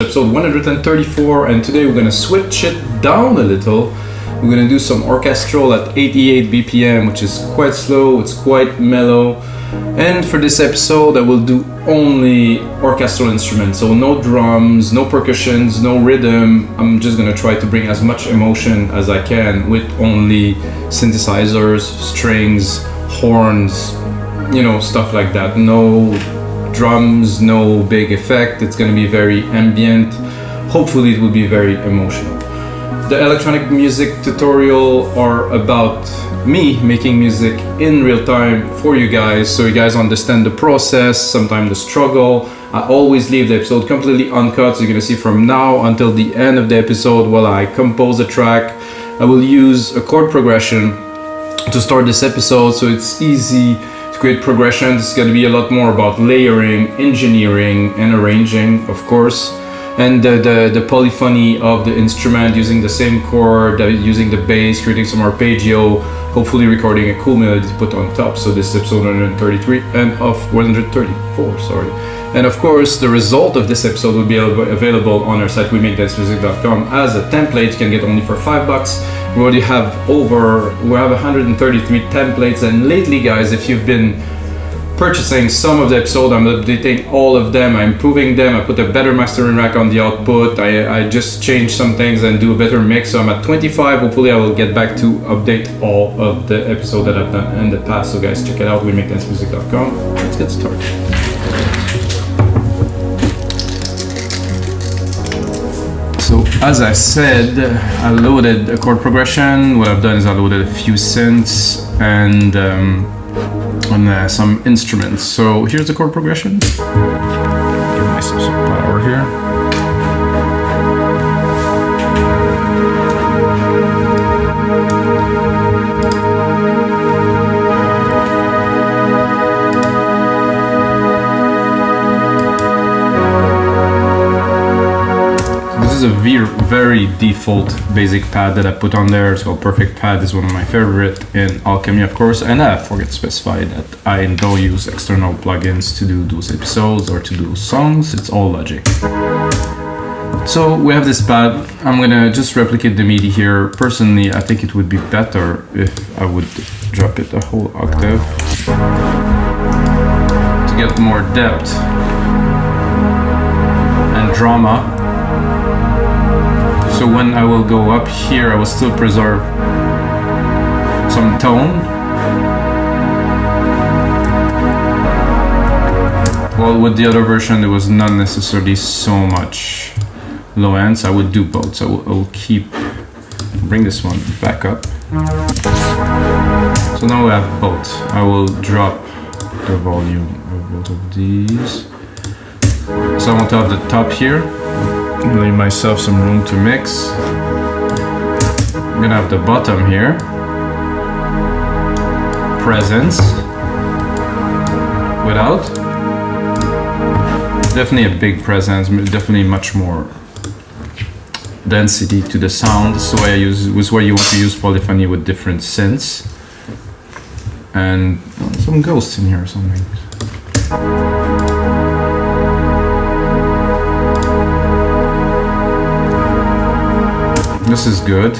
Episode 134, and today we're going to switch it down a little. We're going to do some orchestral at 88 BPM, which is quite slow, it's quite mellow. And for this episode I will do only orchestral instruments, so no drums, no percussions, no rhythm. I'm just going to try to bring as much emotion as I can with only synthesizers, strings, horns, you know, stuff like that. No drums, no big effect. It's going to be very ambient. Hopefully it will be very emotional. The electronic music tutorial are about me making music in real time for you guys, so you guys understand the process, sometimes the struggle. I always leave the episode completely uncut, so you're going to see from now until the end of the episode while I compose a track. I will use a chord progression to start this episode, so it's easy to create progressions. It's going to be a lot more about layering, engineering, and arranging, of course. And the polyphony of the instrument, using the same chord, using the bass, creating some arpeggio, hopefully recording a cool melody to put on top. So this is episode 133 and of 134, sorry. And of course, the result of this episode will be available on our site, wemakedancemusic.com, as a template. You can get only for $5. We already have 133 templates, and lately, guys, if you've been purchasing some of the episode, I'm updating all of them, I'm improving them, I put a better mastering rack on the output, I just change some things and do a better mix. So I'm at 25. Hopefully I will get back to update all of the episodes that I've done in the past. So guys, check it out, wemakedancemusic.com. Let's get started. So as I said, I loaded a chord progression. What I've done is I loaded a few synths and some instruments. So here's the chord progression. Give myself some power here. This is a very default basic pad that I put on there. It's called Perfect Pad. It's one of my favorite in Alchemy, of course. And I forget to specify that I don't use external plugins to do those episodes or to do songs. It's all Logic. So we have this pad. I'm gonna just replicate the MIDI here. Personally, I think it would be better if I would drop it a whole octave to get more depth and drama. So when I will go up here, I will still preserve some tone. Well, with the other version, there was not necessarily so much low end, so I would do both. So I will bring this one back up. So now we have both. I will drop the volume of both of these. So I want to have the top here. Leave myself some room to mix. I'm gonna have the bottom here. Presence. Without. Definitely a big presence, definitely much more density to the sound. This is why you want to use polyphony with different synths. And some ghosts in here or something. This is good.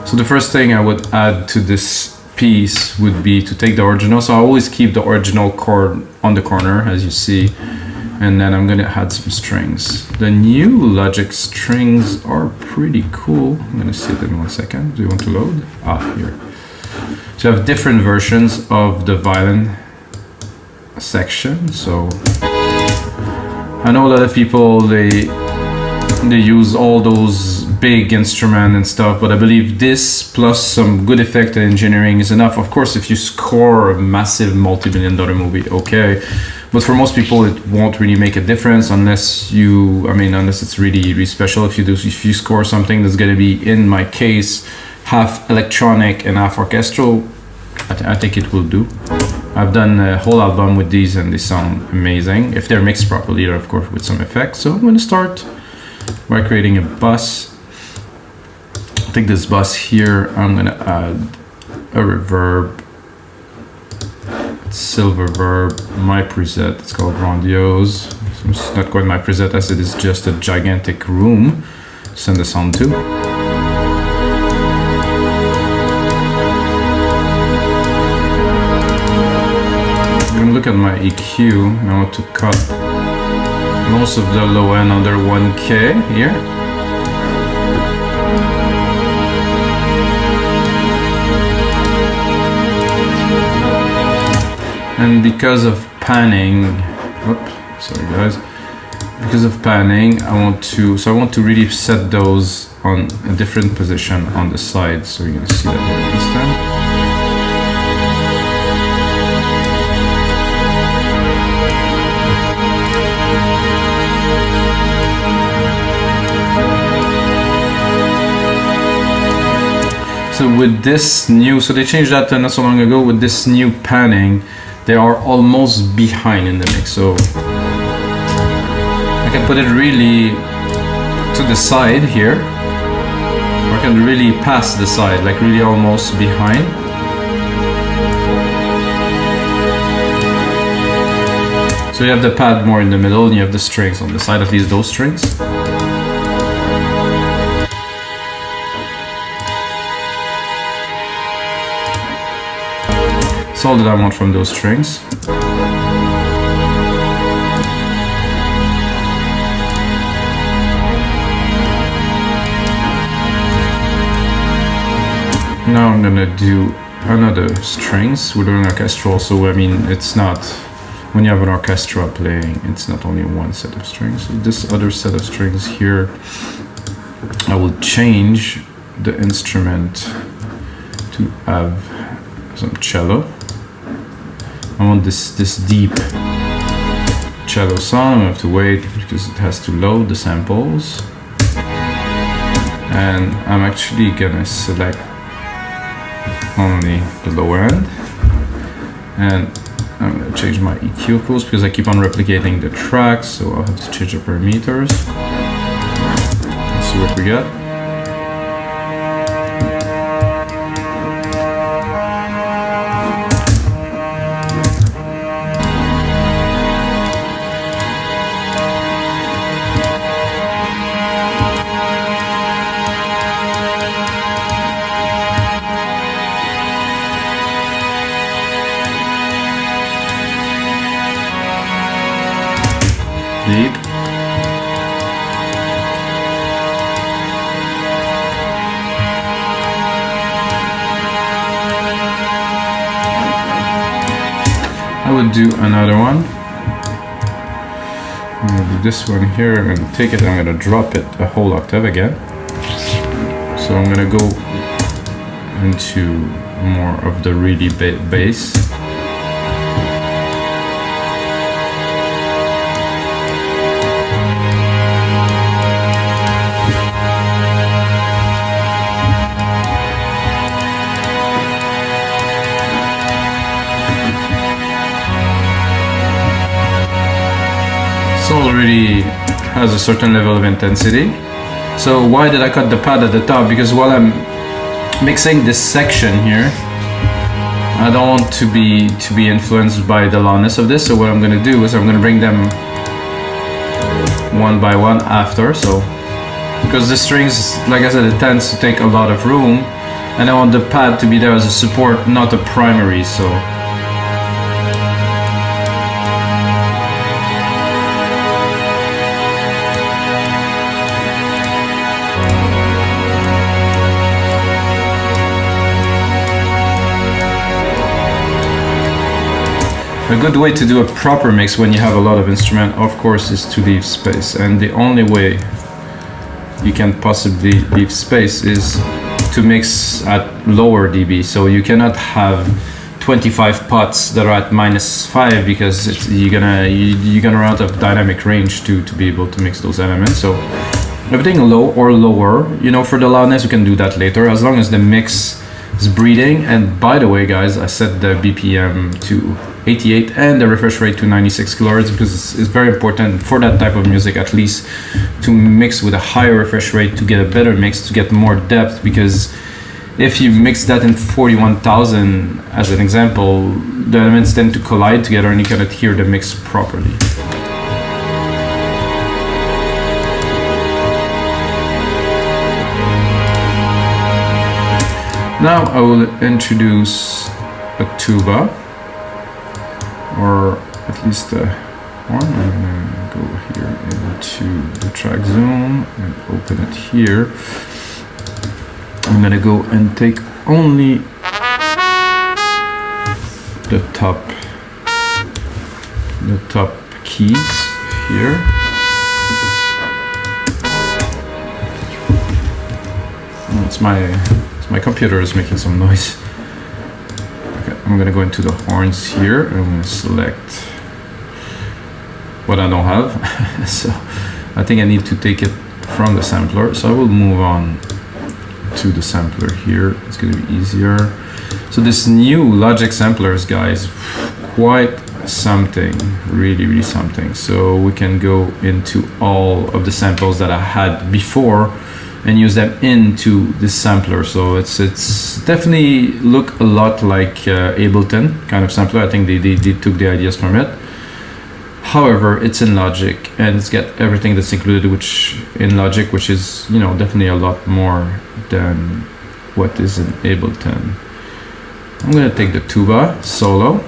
So the first thing I would add to this piece would be to take the original. So I always keep the original chord on the corner, as you see, and then I'm gonna add some strings. The new Logic strings are pretty cool. I'm gonna see it in 1 second. Do you want to load? Here. So you have different versions of the violin section. So I know a lot of people, they use all those big instrument and stuff, but I believe this plus some good effect and engineering is enough. Of course, if you score a massive multi-billion-dollar movie, okay, but for most people it won't really make a difference unless it's really special. If you score something that's going to be, in my case, half electronic and half orchestral, I think it will do. I've done a whole album with these and they sound amazing if they're mixed properly, or of course with some effects. So I'm going to start by creating a bus. Take this bus here, I'm gonna add a reverb, silver verb, my preset, it's called Grandiose. So it's not quite my preset as it is just a gigantic room to send the sound to. I'm gonna look at my EQ. I want to cut most of the low end under 1K here. And because of panning, sorry guys, because of panning, I want to really set those on a different position on the side. So you're gonna see that here instant. So with this new, so they changed that not so long ago. With this new panning, they are almost behind in the mix. So I can put it really to the side here, or I can really pass the side, like really almost behind. So you have the pad more in the middle, and you have the strings on the side, at least those strings. That's all that I want from those strings. Now I'm gonna do another strings. We're doing orchestral, so I mean it's not, when you have an orchestra playing, it's not only one set of strings. So this other set of strings here, I will change the instrument to have some cello. I want this deep cello sound. I have to wait because it has to load the samples. And I'm actually gonna select only the low end. And I'm gonna change my EQ of course because I keep on replicating the tracks, so I'll have to change the parameters. Let's see what we got. Deep. I would do another one. I'm gonna do this one here. I'm gonna take it and I'm gonna drop it a whole octave again. So I'm gonna go into more of the really bass. Already has a certain level of intensity. So why did I cut the pad at the top? Because while I'm mixing this section here, I don't want to be influenced by the loudness of this. So what I'm going to do is I'm going to bring them one by one after. So because the strings, like I said, it tends to take a lot of room, and I want the pad to be there as a support, not a primary. So a good way to do a proper mix when you have a lot of instrument, of course, is to leave space. And the only way you can possibly leave space is to mix at lower dB. So you cannot have 25 pots that are at -5 because you're gonna run out of dynamic range to be able to mix those elements. So everything low or lower, you know, for the loudness we can do that later, as long as the mix is breathing. And by the way guys, I set the BPM to 88 and the refresh rate to 96 kHz because it's very important for that type of music, at least, to mix with a higher refresh rate to get a better mix, to get more depth. Because if you mix that in 41,000 as an example, the elements tend to collide together and you cannot hear the mix properly. Now I will introduce a tuba, or at least a horn. I'm gonna go here into the track zone and open it here. I'm gonna go and take only the top keys here. Oh, it's my computer is making some noise. Okay, I'm gonna go into the horns here. I'm gonna select what I don't have. So I think I need to take it from the sampler. So I will move on to the sampler here. It's gonna be easier. So this new Logic samplers, guys, quite something, really something. So we can go into all of the samples that I had before and use them into this sampler. So it's definitely look a lot like Ableton kind of sampler. I think they took the ideas from it. However, it's in Logic and it's got everything that's included in Logic, which is, you know, definitely a lot more than what is in Ableton. I'm gonna take the tuba solo.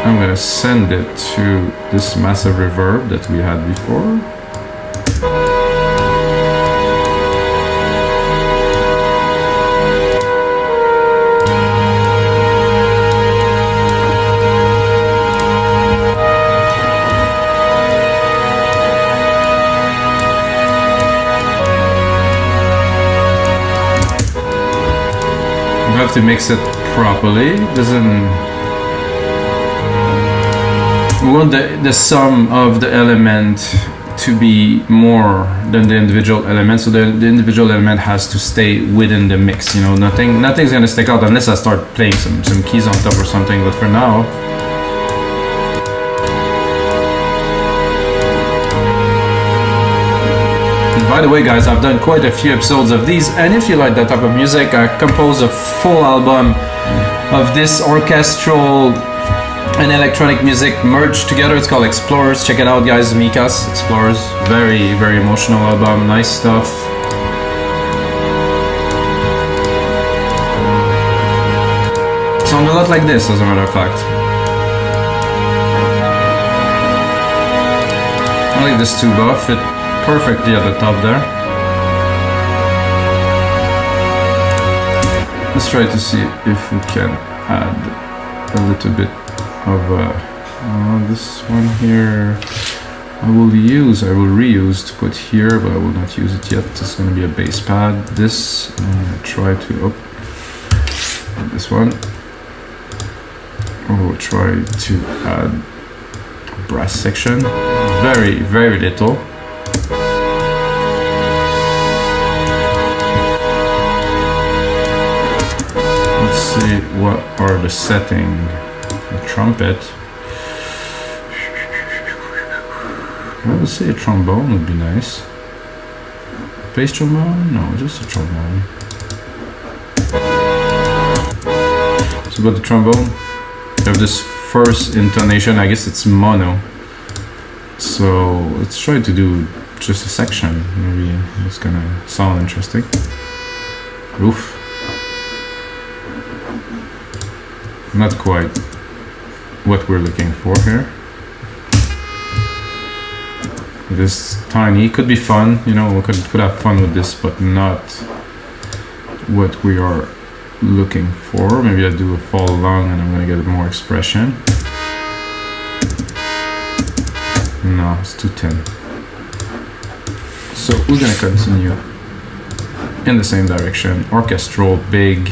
I'm gonna send it to this massive reverb that we had before. You have to mix it properly. We want the sum of the element to be more than the individual element, so the individual element has to stay within the mix. You know, nothing's gonna stick out unless I start playing some keys on top or something. But for now, and by the way, guys, I've done quite a few episodes of these, and if you like that type of music, I composed a full album of this orchestral and electronic music merged together. It's called Explorers. Check it out, guys. Mikas, Explorers. Very emotional album. Nice stuff. Sound a lot like this, as a matter of fact. I like this tuba. Fit perfectly at the top there. Let's try to see if we can add a little bit of this one here. I will reuse to put here, but I will not use it yet. It's going to be a bass pad. This, I'm going to try to, this one. I will try to add a brass section. Very little. Let's see what are the settings. A trumpet. I would say a trombone would be nice. Bass trombone? No, just a trombone. So about the trombone, you have this first intonation. I guess it's mono. So let's try to do just a section. Maybe it's gonna sound interesting. Oof. Not quite what we're looking for here. This tiny could be fun, you know, we could have fun with this, but not what we are looking for. Maybe I do a fall along and I'm gonna get more expression. No, it's too thin. So we're gonna continue in the same direction. Orchestral, big,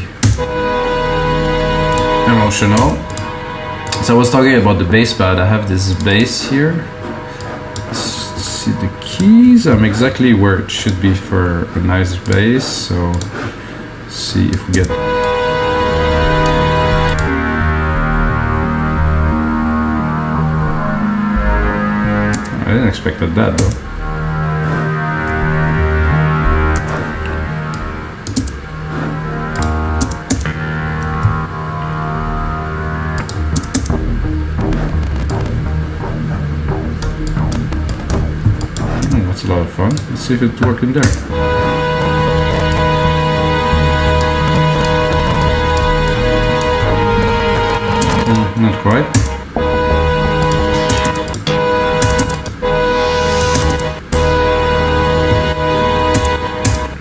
emotional. So I was talking about the bass pad. I have this bass here. Let's see the keys. I'm exactly where it should be for a nice bass. So see if we get. I didn't expect that though. a lot of fun. Let's see if it's working there. Not quite.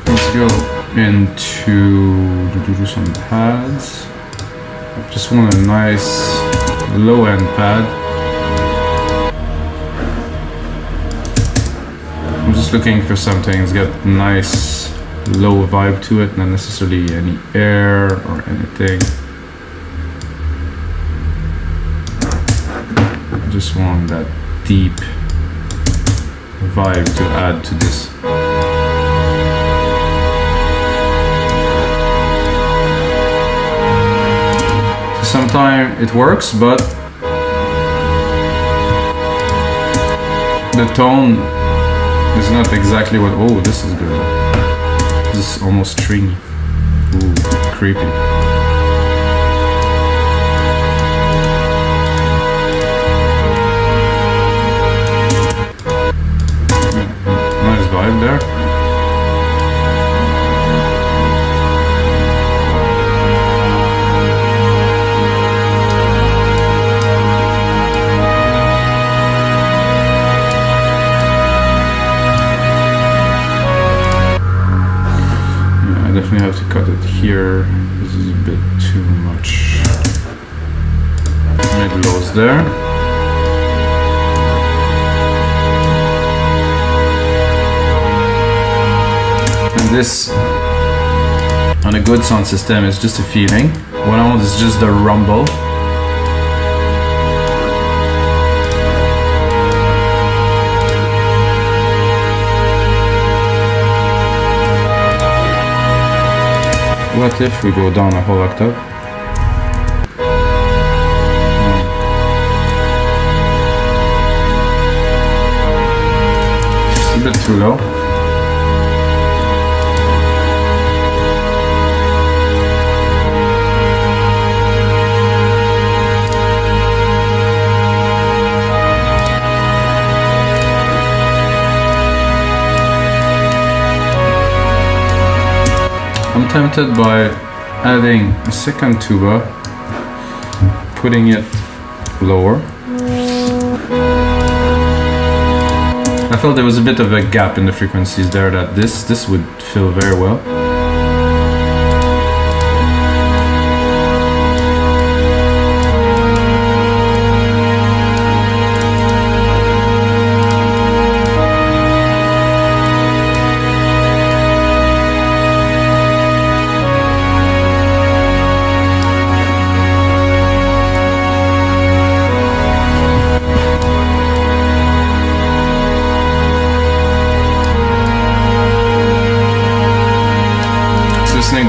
Let's go into do some pads. Just want a nice low-end pad. I'm just looking for something that's got nice low vibe to it, not necessarily any air or anything. I just want that deep vibe to add to this. Sometimes it works, but the tone is not exactly what. Oh, this is good. This is almost stringy. Ooh, creepy. Nice vibe there. I definitely have to cut it here. This is a bit too much. Mid-lows there. And this, on a good sound system, is just a feeling. What I want is just the rumble. What if we go down a whole octave? It's a bit too low. I'm tempted by adding a second tuba, putting it lower. I felt there was a bit of a gap in the frequencies there that this would fill very well.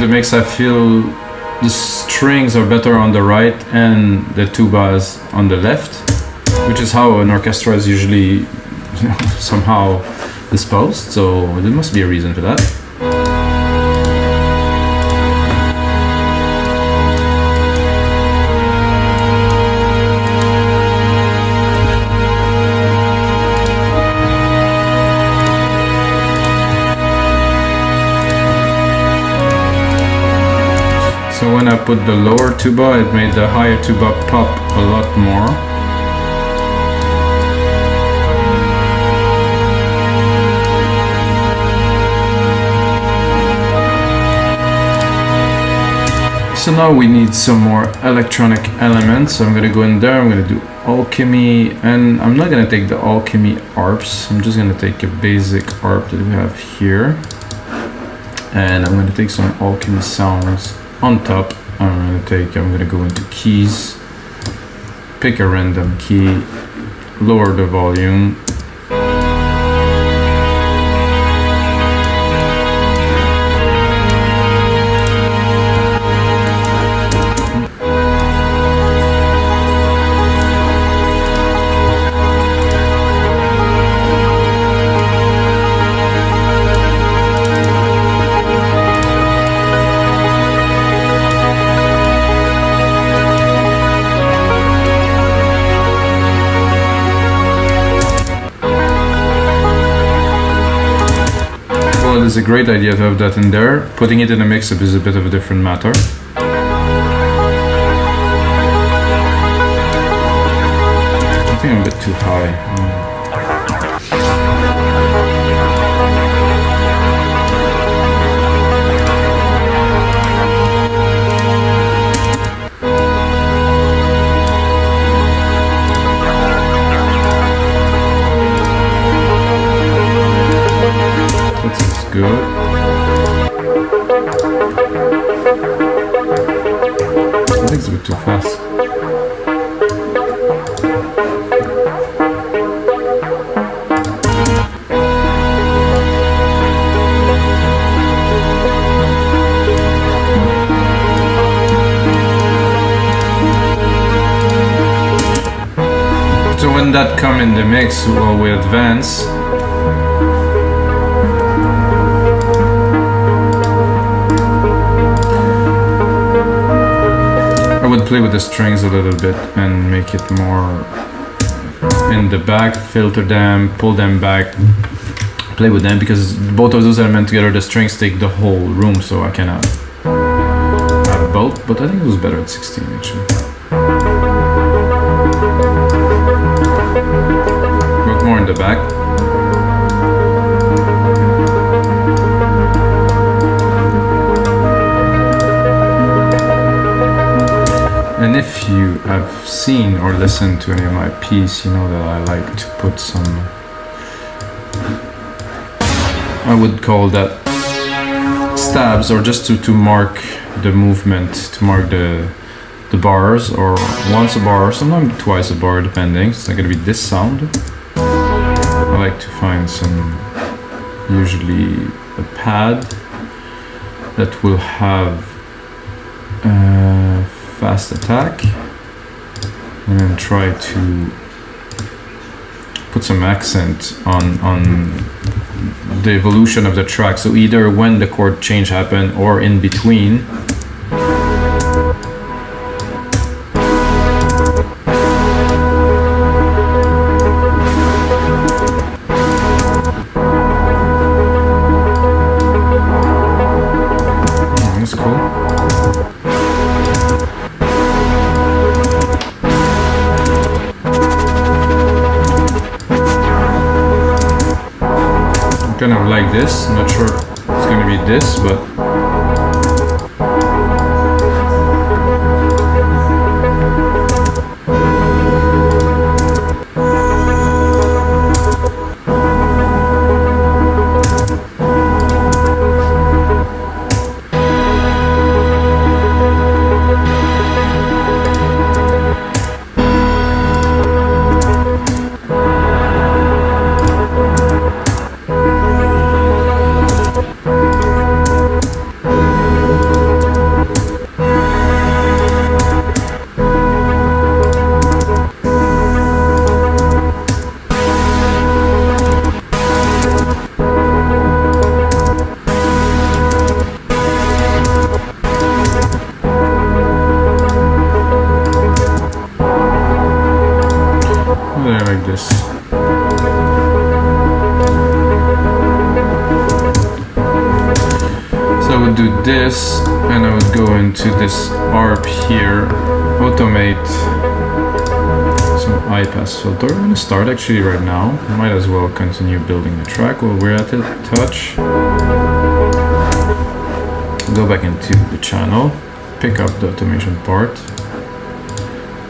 That makes I feel the strings are better on the right and the tubas on the left, which is how an orchestra is usually somehow disposed, so there must be a reason for that. So when I put the lower tuba, it made the higher tuba pop a lot more. So now we need some more electronic elements. So I'm gonna go in there, I'm gonna do alchemy, and I'm not gonna take the alchemy arps. I'm just gonna take a basic arp that we have here. And I'm gonna take some alchemy sounds on top. I'm gonna go into keys, pick a random key, lower the volume. is a great idea to have that in there. Putting it in a mix-up is a bit of a different matter. I think I'm a bit too high. Good. I think it's a bit too fast. So when that come in the mix, we advance. I would play with the strings a little bit and make it more in the back, filter them, pull them back, play with them, because both of those elements together, the strings take the whole room, so I cannot have both, but I think it was better at 16 actually. Work more in the back. And if you have seen or listened to any of my pieces, you know that I like to put some, I would call that stabs, or just to mark the movement, to mark the bars, or once a bar, sometimes twice a bar, depending. It's not going to be this sound. I like to find some, usually a pad that will have fast attack, and then try to put some accent on the evolution of the track. So either when the chord change happen or in between. That's cool. Kind of like this. I'm not sure it's going to be this, but like this. So I would do this, and I would go into this ARP here, automate some high pass filter. I'm going to start actually right now. Might as well continue building the track while we're at it. Touch. Go back into the channel, pick up the automation part.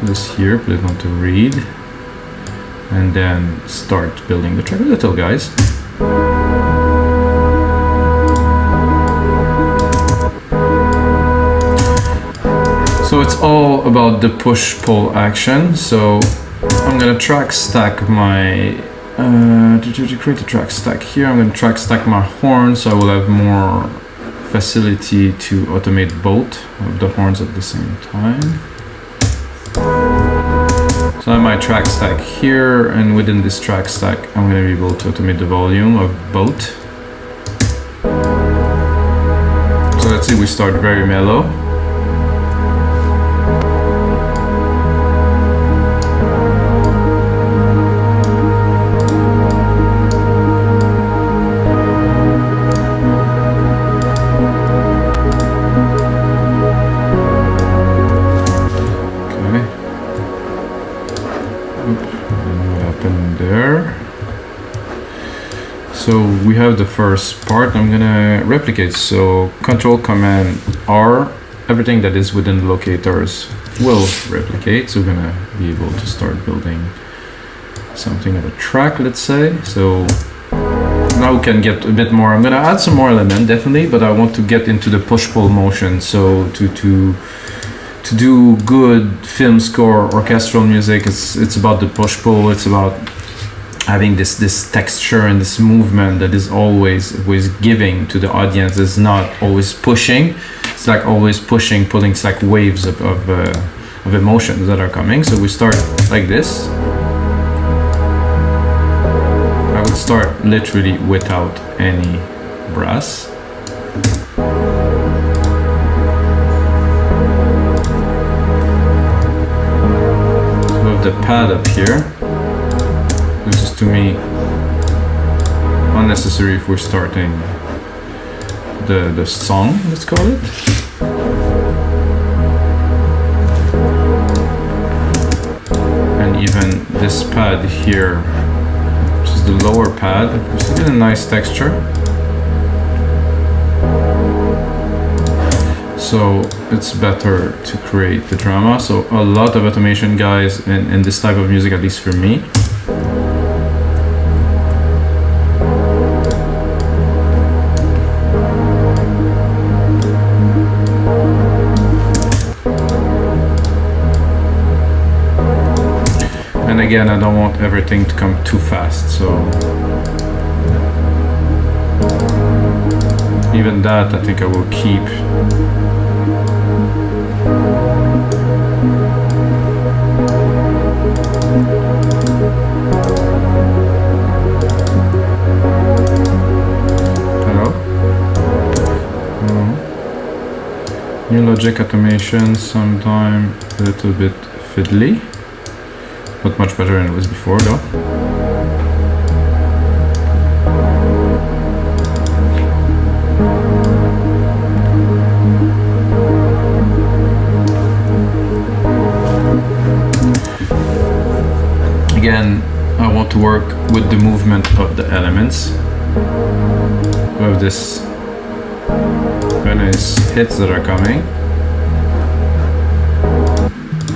This here, put it onto read, and then start building the track a little, guys. So it's all about the push-pull action. So I'm gonna track stack my, to create a track stack here, I'm gonna track stack my horns, so I will have more facility to automate both of the horns at the same time. So I have my track stack here, and within this track stack, I'm gonna be able to automate the volume of both. So let's say we start very mellow. What happened there? So we have the first part. I'm gonna replicate. So Control Command R, everything that is within the locators will replicate. So we're gonna be able to start building something of a track, let's say. So now we can get a bit more. I'm gonna add some more element, definitely, but I want to get into the push-pull motion. So to do good film score, orchestral music, it's about the push-pull. It's about having this texture and this movement that is always giving to the audience. It's not always pushing. It's like always pushing, pulling. It's like waves of emotions that are coming. So we start like this. I would start literally without any brass. So we have the pad up here. This is to me unnecessary if we're starting the song, let's call it. And even this pad here, which is the lower pad, which is a nice texture. So it's better to create the drama. So a lot of automation, guys, in this type of music, at least for me. And again, I don't want everything to come too fast, so even that I think I will keep. Hello? New Logic automation, sometime a little bit fiddly. Not much better than it was before, though. Again, I want to work with the movement of the elements. We have this very nice hits that are coming.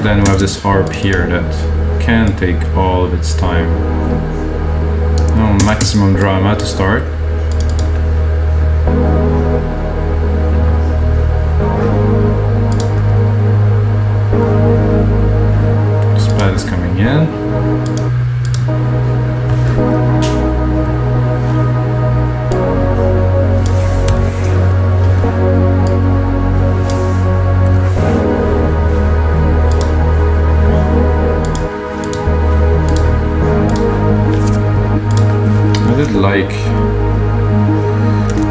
Then we have this harp here that can take all of its time. No maximum drama to start. This pad is coming in. Like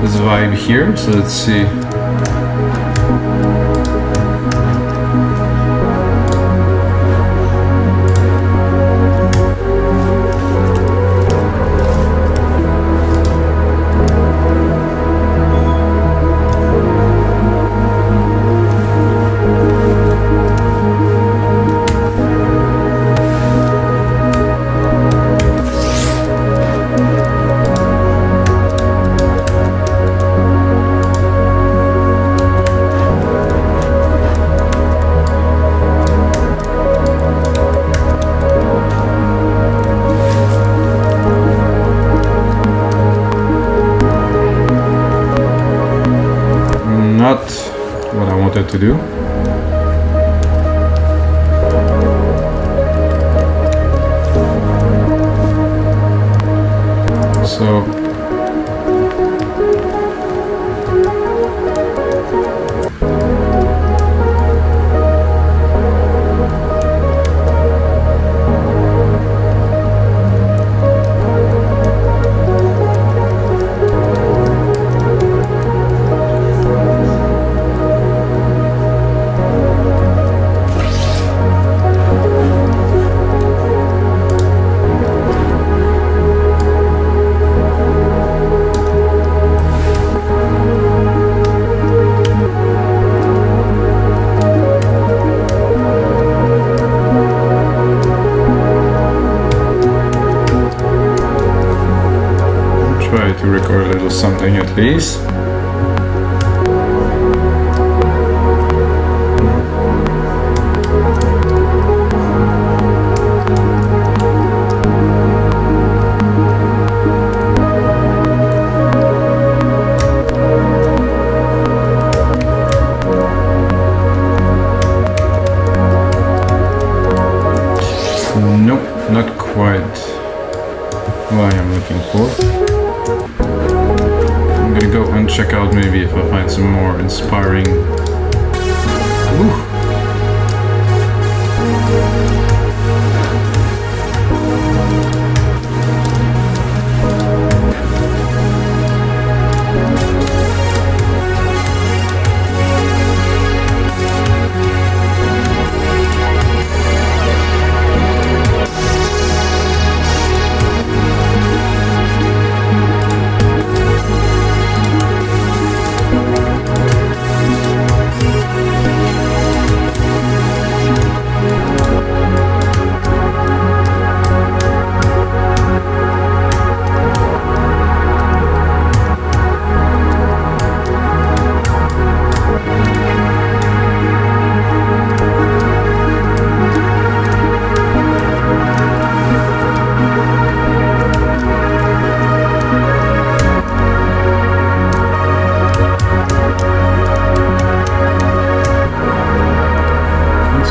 this vibe here, so let's see. Not what I wanted to do. So to record a little something at least. Nope, not quite what I am looking for. I'm gonna go and check out maybe if I find some more inspiring. Ooh.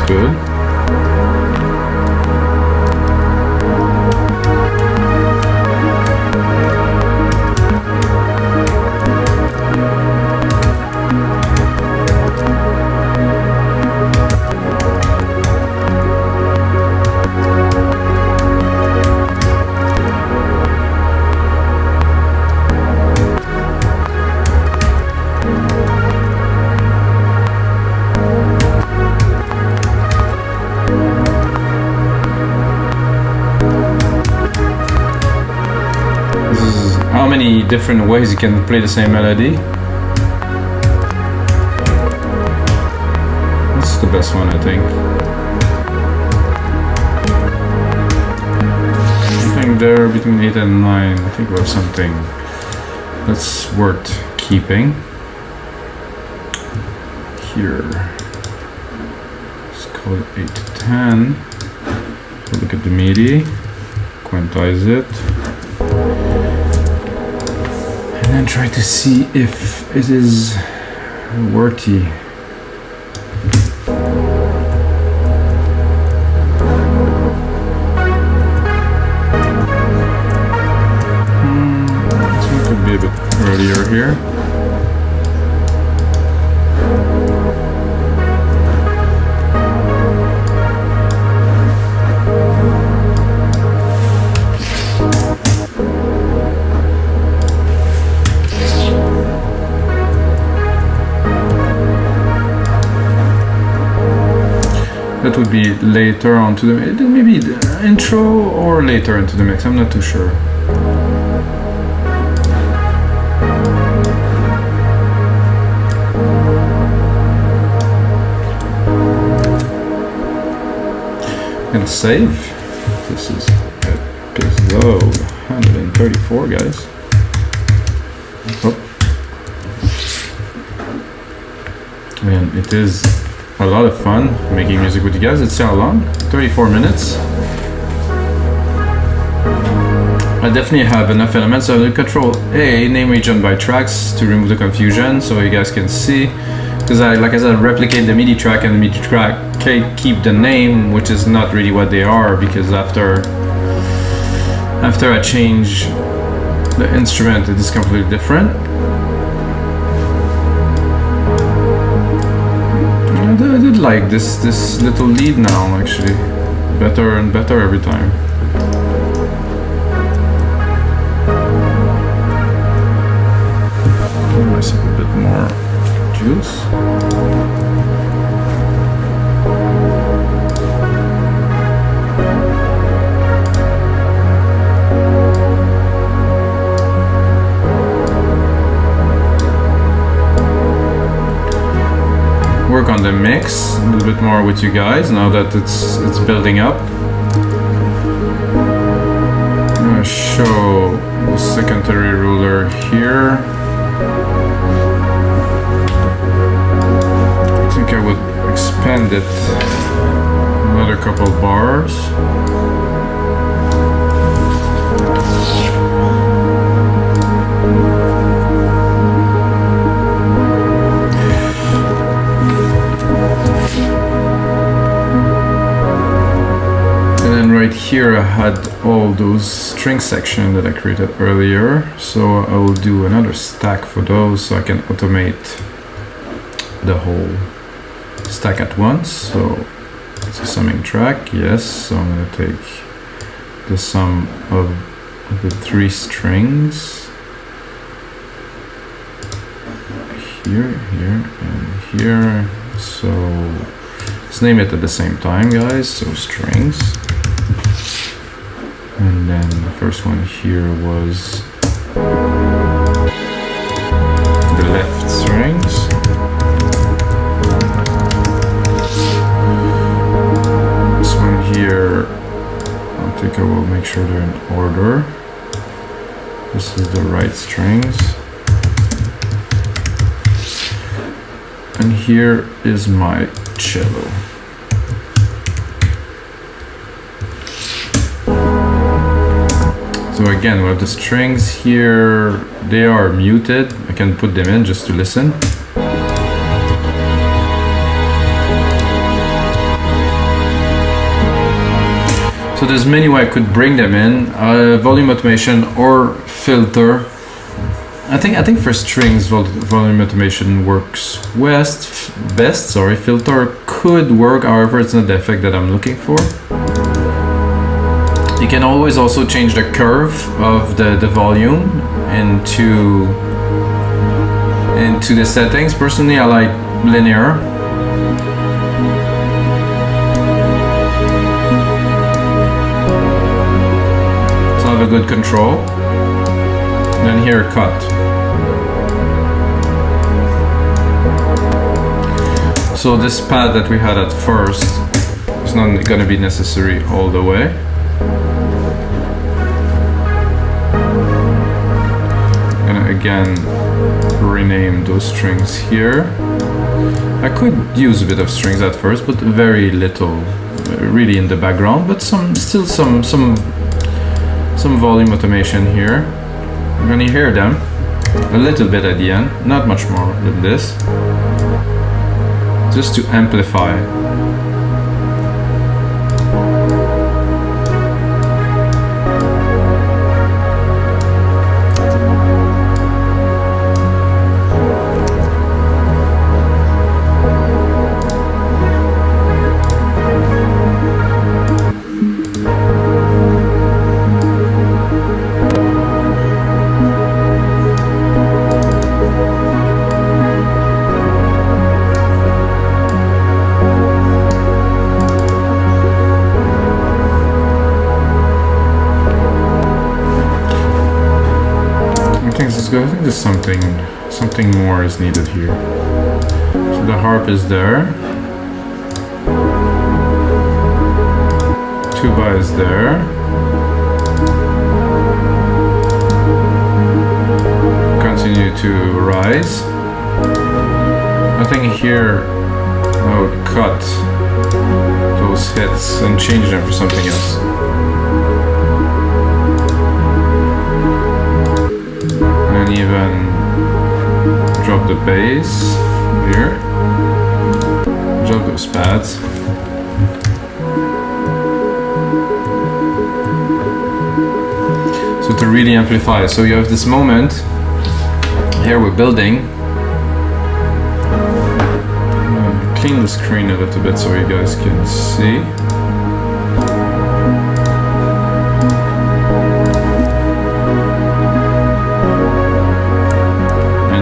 Good. How many different ways you can play the same melody? That's the best one, I think. I think there between 8 and 9, I think we have something that's worth keeping. Here, let's call it 8 to 10. We'll look at the MIDI, quantize it. And then try to see if it is worthy. This one could be a bit earlier here. That would be later onto the maybe the intro or later into the mix. I'm not too sure. I'm gonna save. This is episode 134, guys. Oh. And it is a lot of fun making music with you guys. It's how long? 34 minutes. I definitely have enough elements. So the Control A, name region by tracks to remove the confusion, so you guys can see. Because like I said, replicate the MIDI track, and the MIDI track can keep the name, which is not really what they are, because after I change the instrument, it is completely different. I did like this little lead now, actually. Better and better every time. Give myself a bit more juice. Work on the mix a little bit more with you guys now that it's building up. I'm gonna show the secondary ruler here. I think I would expand it another couple bars. Right here I had all those string sections that I created earlier, so I will do another stack for those so I can automate the whole stack at once. So it's a summing track, yes, so I'm going to take the sum of the 3 strings here, here, and here. So let's name it at the same time, guys. So strings. And then the first one here was the left strings. This one here, I think I will make sure they're in order. This is the right strings. And here is my cello. So again, we have the strings here, they are muted. I can put them in just to listen. So there's many ways I could bring them in, volume automation or filter. I think for strings, volume automation works best. Sorry, filter could work, however, it's not the effect that I'm looking for. You can always also change the curve of the volume into the settings. Personally, I like linear. So I have a good control. Then here, cut. So this pad that we had at first is not going to be necessary all the way. Again, rename those strings here. I could use a bit of strings at first, but very little, really in the background. But still some volume automation here. You're gonna hear them a little bit at the end, not much more than this, just to amplify. I think there's something more is needed here. So the harp is there. Tuba is there. Continue to rise. I think here I would cut those hits and change them for something else. And even drop the bass here, drop those pads. So to really amplify, so you have this moment, here we're building. Clean the screen a little bit so you guys can see.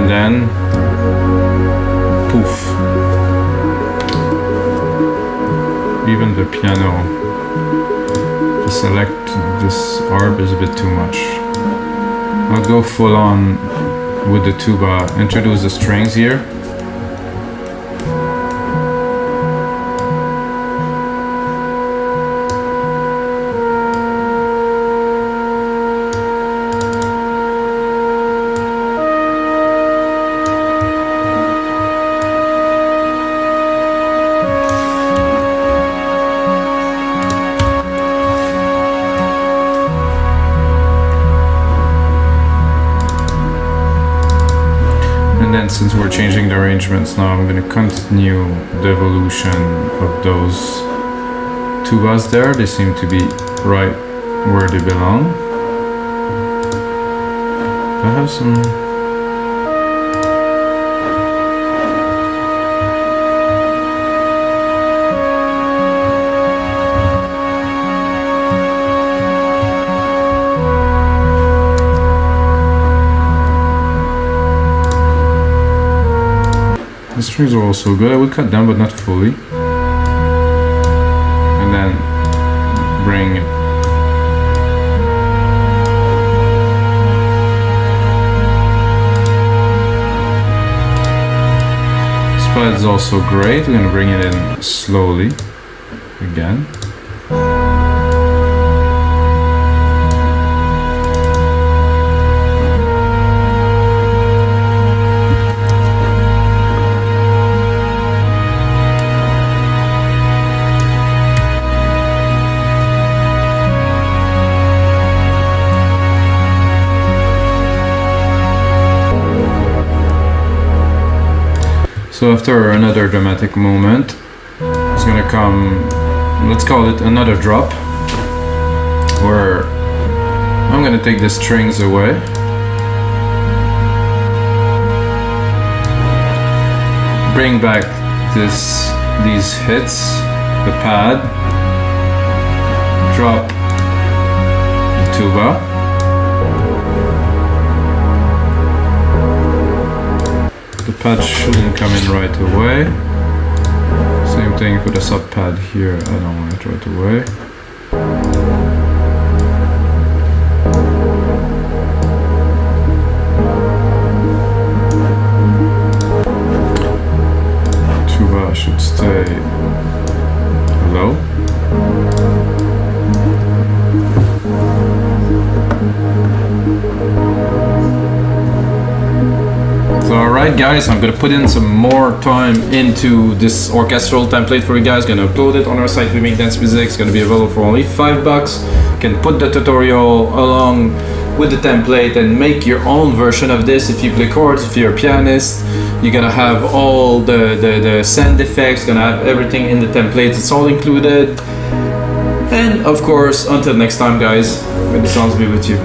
Then poof, even the piano, to select this arp is a bit too much. I'll go full on with the tuba, introduce the strings here. since we're changing the arrangements now, I'm gonna continue the evolution of those tubas there. They seem to be right where they belong. I have some... The strings are also good. I would cut them, but not fully. And then bring it. This pad is also great. We're gonna bring it in slowly again. So after another dramatic moment, it's gonna come, let's call it another drop, where I'm gonna take the strings away. Bring back these hits, the pad, drop the tuba. The pad shouldn't come in right away. Same thing for the sub pad here, I don't want it right away. Tuba should stay low. Alright guys, I'm gonna put in some more time into this orchestral template for you guys. Gonna upload it on our site, We Make Dance Music. It's gonna be available for only $5. You can put the tutorial along with the template and make your own version of this. If you play chords, if you're a pianist, you're gonna have all the sound effects, gonna have everything in the template. It's all included. And of course, until next time guys, may the sounds be with you.